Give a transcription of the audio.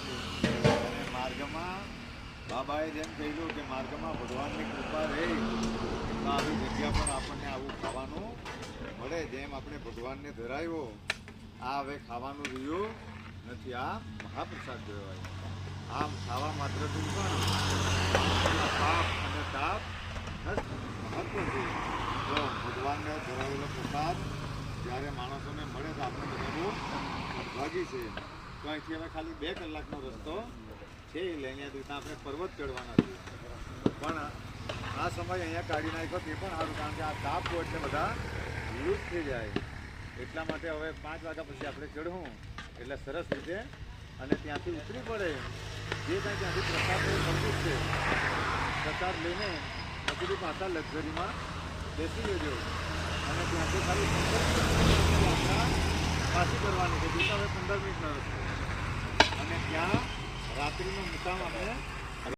અને માર્ગમાં બાબાએ જેમ કહેલું કે માર્ગમાં ભગવાનની કૃપા રહે તો આવી જગ્યા પર આપણને આવું ખાવાનું મળે. જેમ આપણે ભગવાનને ધરાવ્યો આ હવે ખાવાનું રહ્યું નથી. આ મહાપ્રસાદ કહેવાય. આમ ખાવા માત્રથી પણ પાપ અને તાપ મહત્વ છે. જો ભગવાનને ધરાવેલો પ્રસાદ જ્યારે માણસોને મળે તો આપણે બધાનું ભાગી છે. તો અહીંથી હવે ખાલી 2 કલાકનો રસ્તો છે. એટલે અહીંયાથી આપણે પર્વત ચડવાના છે. પણ આ સમય અહીંયા કાઢી નાખ્યો તે પણ સારું, કારણ કે આ તાપ હોય એટલે બધા લુપ્ત થઈ જાય. એટલા માટે હવે 5 વાગ્યા પછી આપણે ચડવું એટલે સરસ રીતે અને ત્યાંથી ઉતરી પડે. જે કાંઈ ત્યાંથી પ્રસાદ મળતું છે પ્રસાદ લઈને પછી પાછા લક્ઝરીમાં બેસી લેજો અને ત્યાંથી ખાલી 15 યાત્રા પાછી કરવાની છે. બીજા હવે 15 મિનિટનો રસ્તો અને ત્યાં રાત્રિનો મુકામ આપણે